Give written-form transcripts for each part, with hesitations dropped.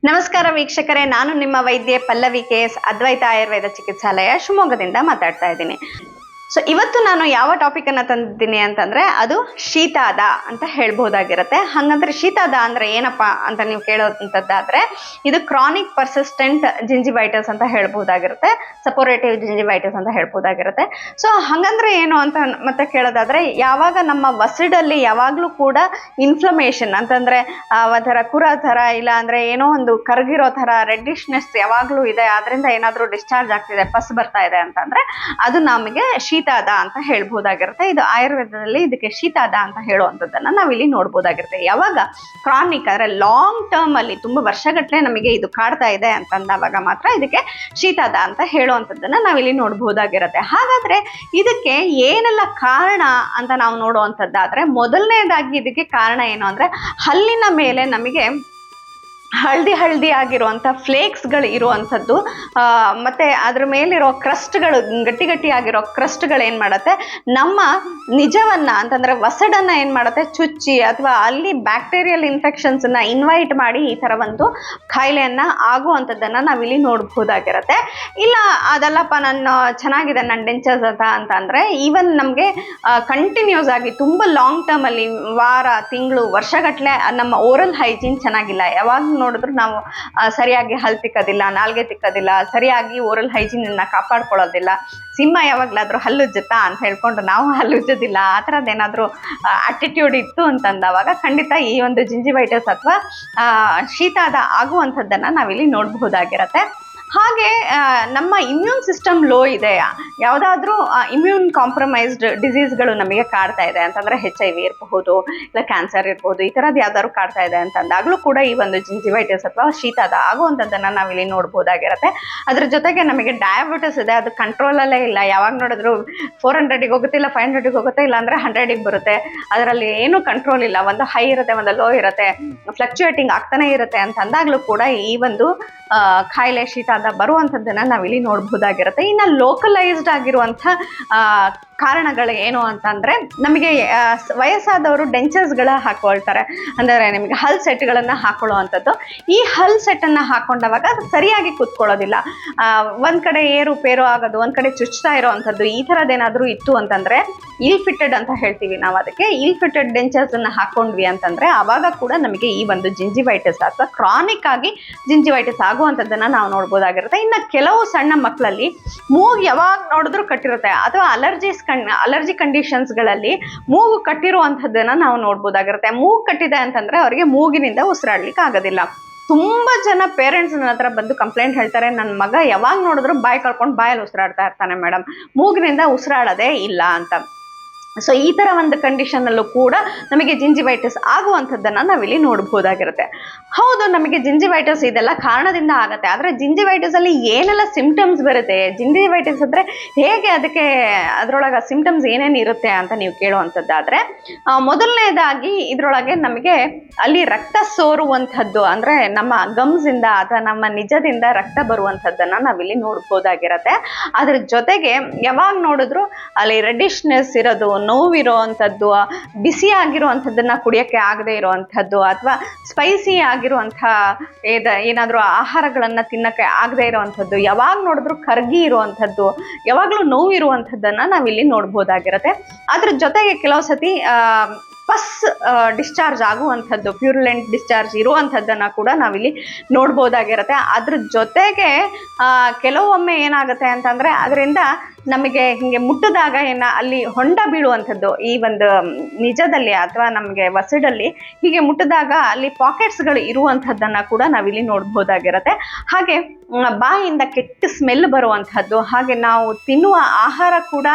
ನಮಸ್ಕಾರ ವೀಕ್ಷಕರೇ, ನಾನು ನಿಮ್ಮ ವೈದ್ಯೆ ಪಲ್ಲವಿ KS ಅದ್ವೈತ ಆಯುರ್ವೇದ ಚಿಕಿತ್ಸಾಲಯ ಶಿವಮೊಗ್ಗದಿಂದ ಮಾತಾಡ್ತಾ ಇದ್ದೀನಿ. ಸೊ ಇವತ್ತು ನಾನು ಯಾವ ಟಾಪಿಕ್ ಅನ್ನ ತಂದಿದ್ದೀನಿ ಅಂತಂದ್ರೆ ಅದು ಶೀತಾದ ಅಂತ ಹೇಳ್ಬಹುದಾಗಿರುತ್ತೆ. ಹಂಗಂದ್ರೆ ಶೀತಾದ ಅಂದ್ರೆ ಏನಪ್ಪಾ ಅಂತ ನೀವು ಕೇಳೋಂಥದ್ದಾದ್ರೆ ಇದು ಕ್ರಾನಿಕ್ ಪರ್ಸಿಸ್ಟೆಂಟ್ ಜಿಂಜಿವೈಟಿಸ್ ಅಂತ ಹೇಳ್ಬಹುದಾಗಿರುತ್ತೆ, ಸಪೋರೇಟಿವ್ ಜಿಂಜಿವೈಟಿಸ್ ಅಂತ ಹೇಳ್ಬಹುದಾಗಿರುತ್ತೆ. ಸೊ ಹಂಗಂದ್ರೆ ಏನು ಅಂತ ಮತ್ತೆ ಕೇಳೋದಾದ್ರೆ, ಯಾವಾಗ ನಮ್ಮ ವಸಡಲ್ಲಿ ಯಾವಾಗ್ಲೂ ಕೂಡ ಇನ್ಫ್ಲಮೇಷನ್ ಅಂತಂದ್ರೆ ಒಂಥರ ಕುರ ಥರ, ಇಲ್ಲ ಅಂದ್ರೆ ಏನೋ ಒಂದು ಕರಗಿರೋ ಥರ ರೆಡ್ಡಿಶ್ನೆಸ್ ಯಾವಾಗ್ಲೂ ಇದೆ, ಅದರಿಂದ ಏನಾದ್ರೂ ಡಿಸ್ಚಾರ್ಜ್ ಆಗ್ತಿದೆ, ಪಸ್ ಬರ್ತಾ ಇದೆ ಅಂತಂದ್ರೆ ಅದು ನಮಗೆ ಶೀತಾದ ಅಂತ ಹೇಳ್ಬಹುದಾಗಿರುತ್ತೆ. ಇದು ಆಯುರ್ವೇದದಲ್ಲಿ ಇದಕ್ಕೆ ಶೀತಾದ ಅಂತ ಹೇಳುವಂಥದ್ದನ್ನ ನಾವಿಲ್ಲಿ ನೋಡ್ಬೋದಾಗಿರುತ್ತೆ. ಯಾವಾಗ ಕ್ರಾನಿಕ್ ಅಂದ್ರೆ ಲಾಂಗ್ ಟರ್ಮ್ ಅಲ್ಲಿ ತುಂಬಾ ವರ್ಷಗಟ್ಟಲೆ ನಮಗೆ ಇದು ಕಾಡ್ತಾ ಇದೆ ಅಂತಂದಾಗ ಮಾತ್ರ ಇದಕ್ಕೆ ಶೀತಾದ ಅಂತ ಹೇಳುವಂಥದ್ದನ್ನ ನಾವಿಲ್ಲಿ ನೋಡ್ಬೋದಾಗಿರುತ್ತೆ. ಹಾಗಾದ್ರೆ ಇದಕ್ಕೆ ಏನೆಲ್ಲ ಕಾರಣ ಅಂತ ನಾವು ನೋಡುವಂಥದ್ದಾದ್ರೆ, ಮೊದಲನೇದಾಗಿ ಇದಕ್ಕೆ ಕಾರಣ ಏನು ಅಂದ್ರೆ ಹಲ್ಲಿನ ಮೇಲೆ ನಮಗೆ ಹಳದಿ ಆಗಿರುವಂಥ ಫ್ಲೇಕ್ಸ್ಗಳು ಇರುವಂಥದ್ದು, ಮತ್ತೆ ಅದ್ರ ಮೇಲಿರೋ ಕ್ರಸ್ಟ್ಗಳು, ಗಟ್ಟಿ ಆಗಿರೋ ಕ್ರಸ್ಟ್ಗಳು ಏನು ಮಾಡುತ್ತೆ, ನಮ್ಮ ನಿಜವನ್ನ ಅಂತಂದ್ರೆ ವಸಡನ್ನ ಏನು ಮಾಡುತ್ತೆ ಚುಚ್ಚಿ, ಅಥವಾ ಅಲ್ಲಿ ಬ್ಯಾಕ್ಟೀರಿಯಲ್ ಇನ್ಫೆಕ್ಷನ್ಸನ್ನ ಇನ್ವೈಟ್ ಮಾಡಿ ಈ ಥರ ಒಂದು ಕಾಯಿಲೆಯನ್ನ ಆಗುವಂಥದ್ದನ್ನ ನಾವಿಲ್ಲಿ ನೋಡ್ಬೋದಾಗಿರುತ್ತೆ. ಇಲ್ಲ ಅದಲ್ಲಪ್ಪ ನಾನು ಚೆನ್ನಾಗಿದೆ ನನ್ನ ಡೆಂಚರ್ಸ್ ಅಂತಂದ್ರೆ ಈವನ್ ನಮಗೆ ಕಂಟಿನ್ಯೂಸ್ ಆಗಿ ತುಂಬ ಲಾಂಗ್ ಟರ್ಮ್ ಅಲ್ಲಿ ವಾರ, ತಿಂಗಳು, ವರ್ಷಗಟ್ಟಲೆ ನಮ್ಮ ಓರಲ್ ಹೈಜೀನ್ ಚೆನ್ನಾಗಿಲ್ಲ, ಯಾವಾಗ ನೋಡಿದ್ರು ನಾವು ಸರಿಯಾಗಿ ಹಲ್ ತಿಕ್ಕೋದಿಲ್ಲ, ನಾಲ್ಗೆ ತಿಕ್ಕೋದಿಲ್ಲ, ಸರಿಯಾಗಿ ಓರಲ್ ಹೈಜೀನ್ ಅನ್ನ ಕಾಪಾಡ್ಕೊಳ್ಳೋದಿಲ್ಲ, ಸಿಂಹ ಯಾವಾಗ್ಲಾದ್ರೂ ಹಲ್ಲುಜ್ಜುತ್ತಾ ಅಂತ ಹೇಳ್ಕೊಂಡು ನಾವು ಹಲ್ಲುಜ್ಜೋದಿಲ್ಲ, ಆ ಥರದ್ದೇನಾದ್ರೂ ಆಟಿಟ್ಯೂಡ್ ಇತ್ತು ಅಂತಂದವಾಗ ಖಂಡಿತ ಈ ಒಂದು ಜಿಂಜಿವೈಟಿಸ್ ಅಥವಾ ಶೀತಾದ ಆಗುವಂಥದ್ದನ್ನ ನಾವಿಲ್ಲಿ ನೋಡಬಹುದಾಗಿರತ್ತೆ. ಹಾಗೆ ನಮ್ಮ ಇಮ್ಯೂನ್ ಸಿಸ್ಟಮ್ ಲೋ ಇದೆ, ಯಾವುದಾದ್ರೂ ಇಮ್ಯೂನ್ ಕಾಂಪ್ರಮೈಸ್ಡ್ ಡಿಸೀಸ್ಗಳು ನಮಗೆ ಕಾಡ್ತಾ ಇದೆ ಅಂತಂದ್ರೆ HIV ಇರಬಹುದು, ಇಲ್ಲ ಕ್ಯಾನ್ಸರ್ ಇರ್ಬೋದು, ಈ ಥರದ್ದು ಯಾವ್ದಾದ್ರು ಕಾಡ್ತಾ ಇದೆ ಅಂತಂದಾಗಲೂ ಕೂಡ ಈ ಒಂದು ಜಿಂಜಿವೈಟಿಸ್ ಅಥವಾ ಶೀತಾದ ಆಗುವಂಥದ್ದನ್ನ ನಾವಿಲ್ಲಿ ನೋಡ್ಬೋದಾಗಿರುತ್ತೆ. ಅದ್ರ ಜೊತೆಗೆ ನಮಗೆ ಡಯಾಬಿಟಿಸ್ ಇದೆ, ಅದು ಕಂಟ್ರೋಲಲ್ಲೇ ಇಲ್ಲ, ಯಾವಾಗ ನೋಡಿದ್ರು 400ಗೆ ಹೋಗುತ್ತೆ, ಇಲ್ಲ 500ಗೆ ಹೋಗುತ್ತೆ, ಇಲ್ಲ ಅಂದ್ರೆ 100ಗೆ ಬರುತ್ತೆ, ಅದರಲ್ಲಿ ಏನು ಕಂಟ್ರೋಲ್ ಇಲ್ಲ, ಒಂದು ಹೈ ಇರುತ್ತೆ, ಒಂದು ಲೋ ಇರುತ್ತೆ, ಫ್ಲಕ್ಚುಯೇಟಿಂಗ್ ಆಗ್ತಾನೆ ಇರುತ್ತೆ ಅಂತ ಅಂದಾಗಲೂ ಕೂಡ ಈ ಒಂದು ಕಾಯಿಲೆ ಶೀತಾದ ಬರುವಂಥದ್ದನ್ನ ನಾವಿಲ್ಲಿ ನೋಡ್ಬೋದಾಗಿರುತ್ತೆ. ಇನ್ನು ಲೋಕಲೈಸ್ಡ್ ಆಗಿರುವಂಥ ಕಾರಣಗಳು ಏನು ಅಂತಂದ್ರೆ, ನಮಗೆ ವಯಸ್ಸಾದವರು ಡೆಂಚರ್ಸ್ಗಳ ಹಾಕೊಳ್ತಾರೆ, ಅಂದರೆ ನಿಮಗೆ ಹಲ್ ಸೆಟ್ಗಳನ್ನು ಹಾಕೊಳ್ಳುವಂಥದ್ದು. ಈ ಹಲ್ ಸೆಟ್ಟನ್ನು ಹಾಕೊಂಡವಾಗ ಅದು ಸರಿಯಾಗಿ ಕೂತ್ಕೊಳ್ಳೋದಿಲ್ಲ, ಒಂದ್ ಕಡೆ ಏರುಪೇರು ಆಗೋದು, ಒಂದ್ ಕಡೆ ಚುಚ್ತಾ ಇರೋವಂಥದ್ದು, ಈ ಥರದ್ದೇನಾದ್ರೂ ಇತ್ತು ಅಂತಂದ್ರೆ ಇಲ್ ಫಿಟೆಡ್ ಅಂತ ಹೇಳ್ತೀವಿ ನಾವು. ಅದಕ್ಕೆ ಇಲ್ ಫಿಟೆಡ್ ಡೆಂಚರ್ಸ್ ಅನ್ನ ಹಾಕೊಂಡ್ವಿ ಅಂತಂದ್ರೆ ಅವಾಗ ಕೂಡ ನಮಗೆ ಈ ಒಂದು ಜಿಂಜಿವೈಟಿಸ್ ಅಥವಾ ಕ್ರಾನಿಕ್ ಆಗಿ ಜಿಂಜಿವೈಟಿಸ್ ಆಗುವಂಥದ್ದನ್ನ ನಾವು ನೋಡ್ಬೋದಾಗಿರುತ್ತೆ. ಇನ್ನು ಕೆಲವು ಸಣ್ಣ ಮಕ್ಕಳಲ್ಲಿ ಮೂಗು ಯಾವಾಗ ನೋಡಿದ್ರು ಕಟ್ಟಿರುತ್ತೆ, ಅಥವಾ ಅಲರ್ಜಿ ಕಂಡೀಷನ್ಸ್ಗಳಲ್ಲಿ ಮೂಗು ಕಟ್ಟಿರುವಂಥದ್ದನ್ನ ನಾವು ನೋಡ್ಬೋದಾಗಿರುತ್ತೆ. ಮೂಗು ಕಟ್ಟಿದೆ ಅಂತಂದ್ರೆ ಅವರಿಗೆ ಮೂಗಿನಿಂದ ಉಸಿರಾಡ್ಲಿಕ್ಕೆ ಆಗೋದಿಲ್ಲ. ತುಂಬಾ ಜನ ಪೇರೆಂಟ್ಸ್ ನನ್ನ ಹತ್ರ ಬಂದು ಕಂಪ್ಲೇಂಟ್ ಹೇಳ್ತಾರೆ, ನನ್ನ ಮಗ ಯಾವಾಗ ನೋಡಿದ್ರು ಬಾಯಿ ಕಳ್ಕೊಂಡು ಬಾಯಲ್ಲಿ ಉಸಿರಾಡ್ತಾ ಇರ್ತಾನೆ ಮೇಡಮ್, ಮೂಗಿನಿಂದ ಉಸಿರಾಡೋದೇ ಇಲ್ಲ ಅಂತ. ಸೊ ಈ ಥರ ಒಂದು ಕಂಡೀಷನಲ್ಲೂ ಕೂಡ ನಮಗೆ ಜಿಂಜಿವೈಟಿಸ್ ಆಗುವಂಥದ್ದನ್ನು ನಾವಿಲ್ಲಿ ನೋಡ್ಬೋದಾಗಿರುತ್ತೆ. ಹೌದು, ನಮಗೆ ಜಿಂಜಿವೈಟಿಸ್ ಇದೆಲ್ಲ ಕಾರಣದಿಂದ ಆಗುತ್ತೆ, ಆದರೆ ಜಿಂಜಿವೈಟಿಸಲ್ಲಿ ಏನೆಲ್ಲ ಸಿಂಪ್ಟಮ್ಸ್ ಬರುತ್ತೆ, ಜಿಂಜಿವೈಟಿಸ್ ಅಂದರೆ ಹೇಗೆ, ಅದಕ್ಕೆ ಅದರೊಳಗೆ ಸಿಂಪ್ಟಮ್ಸ್ ಏನೇನು ಇರುತ್ತೆ ಅಂತ ನೀವು ಕೇಳುವಂಥದ್ದಾದರೆ, ಮೊದಲನೇದಾಗಿ ಇದರೊಳಗೆ ನಮಗೆ ಅಲ್ಲಿ ರಕ್ತ ಸೋರುವಂಥದ್ದು, ಅಂದರೆ ನಮ್ಮ ಗಮ್ಸಿಂದ ಅಥವಾ ನಮ್ಮ ನಿಜದಿಂದ ರಕ್ತ ಬರುವಂಥದ್ದನ್ನು ನಾವಿಲ್ಲಿ ನೋಡ್ಬೋದಾಗಿರುತ್ತೆ. ಅದ್ರ ಜೊತೆಗೆ ಯಾವಾಗ ನೋಡಿದ್ರು ಅಲ್ಲಿ ರೆಡ್ಡಿಶ್ನೆಸ್ ಇರೋದು, ನೋವಿರುವಂಥದ್ದು, ಬಿಸಿ ಆಗಿರುವಂಥದ್ದನ್ನ ಕುಡಿಯೋಕ್ಕೆ ಆಗದೆ ಇರುವಂಥದ್ದು, ಅಥವಾ ಸ್ಪೈಸಿ ಆಗಿರುವಂಥ ಏನಾದರೂ ಆಹಾರಗಳನ್ನು ತಿನ್ನಕ್ಕೆ ಆಗದೆ ಇರುವಂಥದ್ದು, ಯಾವಾಗ ನೋಡಿದ್ರು ಕರ್ಗಿ ಇರುವಂಥದ್ದು, ಯಾವಾಗಲೂ ನೋವು ಇರುವಂಥದ್ದನ್ನು ನಾವಿಲ್ಲಿ ನೋಡ್ಬೋದಾಗಿರುತ್ತೆ. ಅದ್ರ ಜೊತೆಗೆ ಕೆಲವು ಸತಿ ಪಸ್ ಡಿಸ್ಚಾರ್ಜ್ ಆಗುವಂಥದ್ದು, ಪ್ಯೂರುಲೆಂಟ್ ಡಿಸ್ಚಾರ್ಜ್ ಇರುವಂಥದ್ದನ್ನು ಕೂಡ ನಾವಿಲ್ಲಿ ನೋಡ್ಬೋದಾಗಿರುತ್ತೆ. ಅದ್ರ ಜೊತೆಗೆ ಕೆಲವೊಮ್ಮೆ ಏನಾಗುತ್ತೆ ಅಂತಂದರೆ ಅದರಿಂದ ನಮಗೆ ಹಿಂಗೆ ಮುಟ್ಟಿದಾಗ ಅಲ್ಲಿ ಹೊಂಡ ಬೀಳುವಂಥದ್ದು, ಈ ಒಂದು ನಿಜದಲ್ಲಿ ಅಥವಾ ನಮಗೆ ವಸಡಲ್ಲಿ ಹೀಗೆ ಮುಟ್ಟಿದಾಗ ಅಲ್ಲಿ ಪಾಕೆಟ್ಸ್ಗಳು ಇರುವಂಥದ್ದನ್ನು ಕೂಡ ನಾವಿಲ್ಲಿ ನೋಡ್ಬೋದಾಗಿರುತ್ತೆ. ಹಾಗೆ ಬಾಯಿಯಿಂದ ಕೆಟ್ಟ ಸ್ಮೆಲ್ ಬರುವಂಥದ್ದು, ಹಾಗೆ ನಾವು ತಿನ್ನುವ ಆಹಾರ ಕೂಡ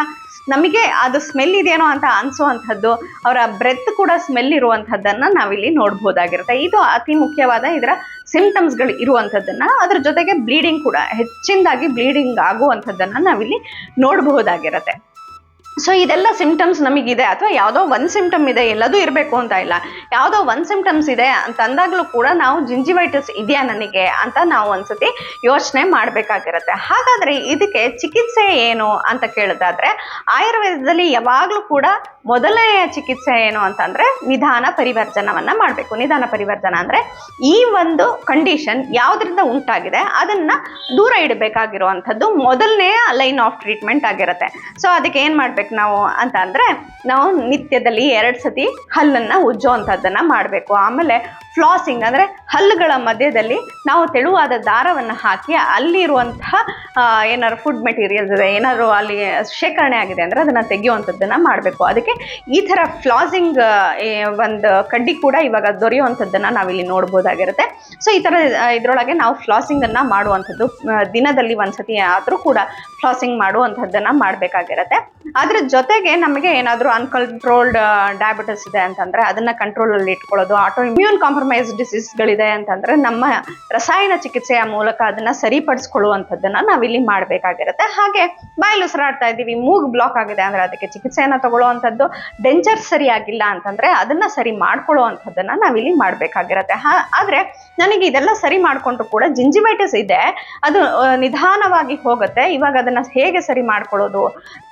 ನಮಗೆ ಅದು ಸ್ಮೆಲ್ ಇದೆಯೇನೋ ಅಂತ ಅನಿಸುವಂಥದ್ದು, ಅವರ ಬ್ರೆತ್ ಕೂಡ ಸ್ಮೆಲ್ ಇರುವಂಥದ್ದನ್ನು ನಾವಿಲ್ಲಿ ನೋಡ್ಬೋದಾಗಿರುತ್ತೆ. ಇದು ಅತಿ ಮುಖ್ಯವಾದ ಇದರ ಸಿಂಪ್ಟಮ್ಸ್ಗಳು ಇರುವಂಥದ್ದನ್ನು. ಅದ್ರ ಜೊತೆಗೆ ಬ್ಲೀಡಿಂಗ್ ಕೂಡ, ಹೆಚ್ಚಿನದಾಗಿ ಬ್ಲೀಡಿಂಗ್ ಆಗುವಂಥದ್ದನ್ನು ನಾವಿಲ್ಲಿ ನೋಡಬಹುದಾಗಿರುತ್ತೆ. ಸೊ ಇದೆಲ್ಲ ಸಿಂಪ್ಟಮ್ಸ್ ನಮಗಿದೆ, ಅಥವಾ ಯಾವುದೋ ಒಂದು ಸಿಂಪ್ಟಮ್ ಇದೆ, ಎಲ್ಲದೂ ಇರಬೇಕು ಅಂತ ಇಲ್ಲ, ಯಾವುದೋ ಒಂದು ಸಿಂಪ್ಟಮ್ಸ್ ಇದೆ ಅಂತ ಅಂದಾಗಲೂ ಕೂಡ ನಾವು ಜಿಂಜಿವೈಟಿಸ್ ಇದೆಯಾ ನನಗೆ ಅಂತ ನಾವು ಒಂದ್ಸತಿ ಯೋಚನೆ ಮಾಡಬೇಕಾಗಿರುತ್ತೆ. ಹಾಗಾದರೆ ಇದಕ್ಕೆ ಚಿಕಿತ್ಸೆ ಏನು ಅಂತ ಕೇಳೋದಾದ್ರೆ, ಆಯುರ್ವೇದದಲ್ಲಿ ಯಾವಾಗಲೂ ಕೂಡ ಮೊದಲನೆಯ ಚಿಕಿತ್ಸೆ ಏನು ಅಂತಂದ್ರೆ ನಿಧಾನ ಪರಿವರ್ಜನವನ್ನ ಮಾಡಬೇಕು. ನಿಧಾನ ಪರಿವರ್ಜನ ಅಂದ್ರೆ ಈ ಒಂದು ಕಂಡೀಷನ್ ಯಾವ್ದ್ರಿಂದ ಉಂಟಾಗಿದೆ ಅದನ್ನ ದೂರ ಇಡಬೇಕಾಗಿರುವಂಥದ್ದು ಮೊದಲನೇ ಲೈನ್ ಆಫ್ ಟ್ರೀಟ್ಮೆಂಟ್ ಆಗಿರುತ್ತೆ. ಸೊ ಅದಕ್ಕೆ ಏನ್ ಮಾಡ್ಬೇಕು ನಾವು ಅಂತ ಅಂದ್ರೆ ನಾವು ನಿತ್ಯದಲ್ಲಿ 2 ಸತಿ ಹಲ್ಲನ್ನ ಉಜ್ಜುವಂಥದ್ದನ್ನ ಮಾಡಬೇಕು. ಆಮೇಲೆ ಫ್ಲಾಸಿಂಗ್ ಅಂದ್ರೆ ಹಲ್ಲುಗಳ ಮಧ್ಯದಲ್ಲಿ ನಾವು ತೆಳುವಾದ ದಾರವನ್ನು ಹಾಕಿ ಅಲ್ಲಿರುವಂತಹ ಏನಾದ್ರು ಫುಡ್ ಮೆಟೀರಿಯಲ್ಸ್ ಇದೆ, ಏನಾದ್ರು ಅಲ್ಲಿ ಶೇಖರಣೆ ಆಗಿದೆ ಅಂದ್ರೆ ಅದನ್ನ ತೆಗೆಯುವಂಥದ್ದನ್ನ ಮಾಡಬೇಕು. ಅದಕ್ಕೆ ಈ ತರ ಫ್ಲಾಸಿಂಗ್ ಒಂದು ಕಡ್ಡಿ ಕೂಡ ಇವಾಗ ದೊರೆಯುವಂಥದ್ದನ್ನ ನಾವಿಲ್ಲಿ ನೋಡ್ಬೋದಾಗಿರುತ್ತೆ. ಸೊ ಈ ತರ ಇದ್ರೊಳಗೆ ನಾವು ಫ್ಲಾಸಿಂಗ್ ಅನ್ನ ಮಾಡುವಂಥದ್ದು ದಿನದಲ್ಲಿ 1 ಸತಿ ಆದ್ರೂ ಕೂಡ ಫ್ಲಾಸಿಂಗ್ ಮಾಡುವಂಥದ್ದನ್ನ ಮಾಡಬೇಕಾಗಿರುತ್ತೆ. ಅದ್ರ ಜೊತೆಗೆ ನಮಗೆ ಏನಾದರೂ ಅನ್ಕಂಟ್ರೋಲ್ಡ್ ಡಯಾಬಿಟಿಸ್ ಇದೆ ಅಂತಂದ್ರೆ ಅದನ್ನ ಕಂಟ್ರೋಲ್ ಅಲ್ಲಿ ಇಟ್ಕೊಳ್ಳೋದು, ಆಟೋ ಇಮ್ಯೂನ್ ಕಾಂಪ್ರಮೈಸ್ ಡಿಸೀಸ್ಗಳಿದೆ ಅಂತಂದ್ರೆ ನಮ್ಮ ರಸಾಯನ ಚಿಕಿತ್ಸೆಯ ಮೂಲಕ ಅದನ್ನ ಸರಿಪಡಿಸ್ಕೊಳ್ಳುವಂಥದ್ದನ್ನ ನಾವಿಲ್ಲಿ ಮಾಡಬೇಕಾಗಿರುತ್ತೆ. ಹಾಗೆ ಬಾಯಲ್ಲಿ ಉಸಿರಾಡ್ತಾ ಇದ್ದೀವಿ, ಮೂಗು ಬ್ಲಾಕ್ ಆಗಿದೆ ಅಂದ್ರೆ ಅದಕ್ಕೆ ಚಿಕಿತ್ಸೆಯನ್ನ ತಗೊಳ್ಳುವಂಥದ್ದು, ಡೆಂಚರ್ ಸರಿಯಾಗಿಲ್ಲ ಅಂತಂದ್ರೆ ಅದನ್ನ ಸರಿ ಮಾಡ್ಕೊಳ್ಳುವಂಥದ್ದನ್ನ ನಾವಿಲ್ಲಿ ಮಾಡಬೇಕಾಗಿರುತ್ತೆ. ಆದ್ರೆ ನನಗೆ ಇದೆಲ್ಲ ಸರಿ ಮಾಡ್ಕೊಂಡ್ರು ಕೂಡ ಜಿಂಜಿವೈಟಿಸ್ ಇದೆ, ಅದು ನಿಧಾನವಾಗಿ ಹೋಗುತ್ತೆ, ಇವಾಗ ಅದನ್ನ ಹೇಗೆ ಸರಿ ಮಾಡ್ಕೊಳ್ಳೋದು,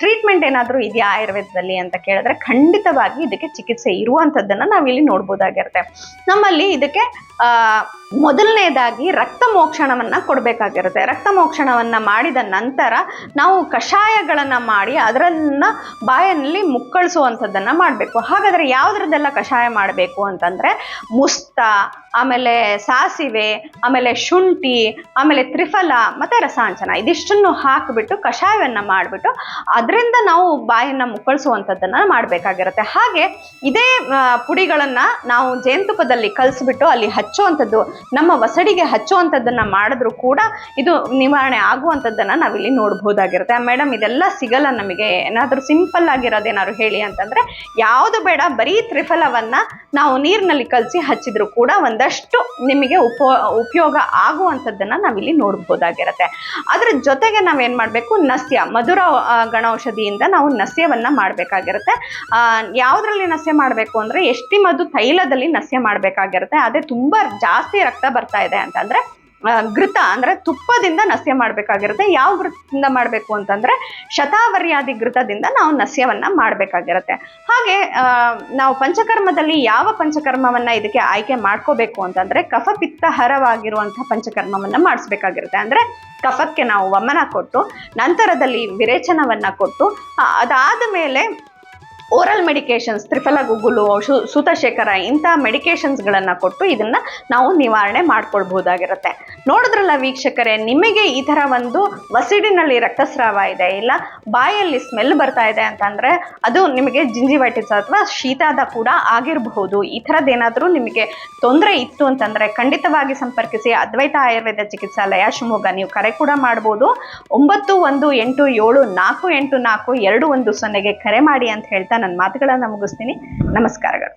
ಟ್ರೀಟ್ಮೆಂಟ್ ಏನಾದರೂ ಇದೆಯಾ ಆಯುರ್ವೇದದಲ್ಲಿ ಅಂತ ಕೇಳಿದ್ರೆ ಖಂಡಿತವಾಗಿ ಇದಕ್ಕೆ ಚಿಕಿತ್ಸೆ ಇರುವಂಥದ್ದನ್ನ ನಾವಿಲ್ಲಿ ನೋಡ್ಬೋದಾಗಿರುತ್ತೆ. ನಮ್ಮಲ್ಲಿ ಇದಕ್ಕೆ ಮೊದಲನೇದಾಗಿ ರಕ್ತ ಮೋಕ್ಷಣವನ್ನ ಕೊಡಬೇಕಾಗಿರುತ್ತೆ. ರಕ್ತ ಮೋಕ್ಷಣವನ್ನ ಮಾಡಿದ ನಂತರ ನಾವು ಕಷಾಯಗಳನ್ನ ಮಾಡಿ ಅದರನ್ನ ಬಾಯಲ್ಲಿ ಮುಕ್ಕಳಿಸುವಂಥದ್ದನ್ನ ಮಾಡಬೇಕು. ಹಾಗಾದ್ರೆ ಯಾವುದ್ರದ್ದೆಲ್ಲ ಕಷಾಯ ಮಾಡಬೇಕು ಅಂತಂದ್ರೆ ಮುಸ್ತ, ಆಮೇಲೆ ಸಾಸಿವೆ, ಆಮೇಲೆ ಶುಂಠಿ, ಆಮೇಲೆ ತ್ರಿಫಲ ಮತ್ತೆ ರಸಾಂಚನ ಇದಿಷ್ಟನ್ನು ಹಾಕಿಬಿಟ್ಟು ಕಷಾಯವನ್ನ ಮಾಡಿಬಿಟ್ಟು ಅದರಿಂದ ನಾವು ಬಾಯನ್ನ ಮುಕ್ಕಳಿಸುವಂಥದ್ದನ್ನ ಮಾಡಬೇಕಾಗಿರುತ್ತೆ. ಹಾಗೆ ಇದೇ ಪುಡಿಗಳನ್ನ ನಾವು ಜೇನುತುಪ್ಪದಲ್ಲಿ ಕಲಿಸ್ಬಿಟ್ಟು ಅಲ್ಲಿ ಹಚ್ಚುವಂಥದ್ದು, ನಮ್ಮ ವಸಡಿಗೆ ಹಚ್ಚುವಂಥದ್ದನ್ನ ಮಾಡಿದ್ರು ಕೂಡ ಇದು ನಿವಾರಣೆ ಆಗುವಂಥದ್ದನ್ನ ನಾವಿಲ್ಲಿ ನೋಡ್ಬೋದಾಗಿರುತ್ತೆ. ಮೇಡಮ್ ಇದೆಲ್ಲ ಸಿಗಲ್ಲ ನಮಗೆ, ಏನಾದರೂ ಸಿಂಪಲ್ ಆಗಿರೋದೇನಾದ್ರು ಹೇಳಿ ಅಂತಂದ್ರೆ ಯಾವುದು ಬೇಡ, ಬರೀ ತ್ರಿಫಲವನ್ನ ನಾವು ನೀರಿನಲ್ಲಿ ಕಲಸಿ ಹಚ್ಚಿದ್ರು ಕೂಡ ಒಂದಷ್ಟು ನಿಮಗೆ ಉಪಯೋಗ ಆಗುವಂಥದ್ದನ್ನ ನಾವಿಲ್ಲಿ ನೋಡ್ಬೋದಾಗಿರುತ್ತೆ. ಅದ್ರ ಜೊತೆಗೆ ನಾವೇನ್ ಮಾಡಬೇಕು, ನಸ್ಯ ಮಧುರ ಗಣೌಷಧಿಯಿಂದ ನಾವು ನಸ್ಯವನ್ನ ಮಾಡಬೇಕಾಗಿರುತ್ತೆ. ಯಾವುದ್ರಲ್ಲಿ ನಸ್ಯ ಮಾಡಬೇಕು ಅಂದ್ರೆ ಎಷ್ಟಿ ಮಧು ತೈಲದಲ್ಲಿ ನಸ್ಯ ಮಾಡಬೇಕಾಗಿರುತ್ತೆ. ಅದೇ ತುಂಬಾ ಜಾಸ್ತಿ ರಕ್ತ ಬರ್ತಾ ಇದೆ ಅಂತಂದ್ರೆ ಘೃತ ಅಂದ್ರೆ ತುಪ್ಪದಿಂದ ನಸ್ಯ ಮಾಡಬೇಕಾಗಿರುತ್ತೆ. ಯಾವ ಘೃತದಿಂದ ಮಾಡಬೇಕು ಅಂತಂದ್ರೆ ಶತಾವರ್ಯಾದಿ ಘೃತದಿಂದ ನಾವು ನಸ್ಯವನ್ನ ಮಾಡಬೇಕಾಗಿರುತ್ತೆ. ಹಾಗೆ ನಾವು ಪಂಚಕರ್ಮದಲ್ಲಿ ಯಾವ ಪಂಚಕರ್ಮವನ್ನ ಇದಕ್ಕೆ ಆಯ್ಕೆ ಮಾಡ್ಕೋಬೇಕು ಅಂತಂದ್ರೆ ಕಫಪಿತ್ತಹರವಾಗಿರುವಂತಹ ಪಂಚಕರ್ಮವನ್ನ ಮಾಡಿಸ್ಬೇಕಾಗಿರುತ್ತೆ. ಅಂದ್ರೆ ಕಫಕ್ಕೆ ನಾವು ವಮನ ಕೊಟ್ಟು ನಂತರದಲ್ಲಿ ವಿರೇಚನವನ್ನ ಕೊಟ್ಟು ಅದಾದ ಮೇಲೆ ಓರಲ್ ಮೆಡಿಕೇಶನ್ಸ್ ತ್ರಿಫಲ ಗುಗ್ಗುಲು ಸೂತಶೇಖರ ಇಂಥ ಮೆಡಿಕೇಶನ್ಸ್ಗಳನ್ನು ಕೊಟ್ಟು ಇದನ್ನ ನಾವು ನಿವಾರಣೆ ಮಾಡ್ಕೊಳ್ಬಹುದಾಗಿರುತ್ತೆ. ನೋಡಿದ್ರಲ್ಲ ವೀಕ್ಷಕರೇ, ನಿಮಗೆ ಈ ಥರ ಒಂದು ವಸಿಡಿನಲ್ಲಿ ರಕ್ತಸ್ರಾವ ಇದೆ, ಇಲ್ಲ ಬಾಯಲ್ಲಿ ಸ್ಮೆಲ್ ಬರ್ತಾ ಇದೆ ಅಂತಂದರೆ ಅದು ನಿಮಗೆ ಜಿಂಜಿವೈಟಿಸ್ ಅಥವಾ ಶೀತಾದ ಕೂಡ ಆಗಿರಬಹುದು. ಈ ಥರದ್ದೇನಾದರೂ ನಿಮಗೆ ತೊಂದರೆ ಇತ್ತು ಅಂತಂದರೆ ಖಂಡಿತವಾಗಿ ಸಂಪರ್ಕಿಸಿ ಅದ್ವೈತ ಆಯುರ್ವೇದ ಚಿಕಿತ್ಸಾಲಯ ಶಿವಮೊಗ್ಗ. ನೀವು ಕರೆ ಕೂಡ ಮಾಡ್ಬೋದು. 9187484210 ಕರೆ ಮಾಡಿ ಅಂತ ಹೇಳ್ತಾ ನನ್ನ ಮಾತುಗಳನ್ನು ಮುಗಿಸ್ತೀನಿ. ನಮಸ್ಕಾರಗಳು.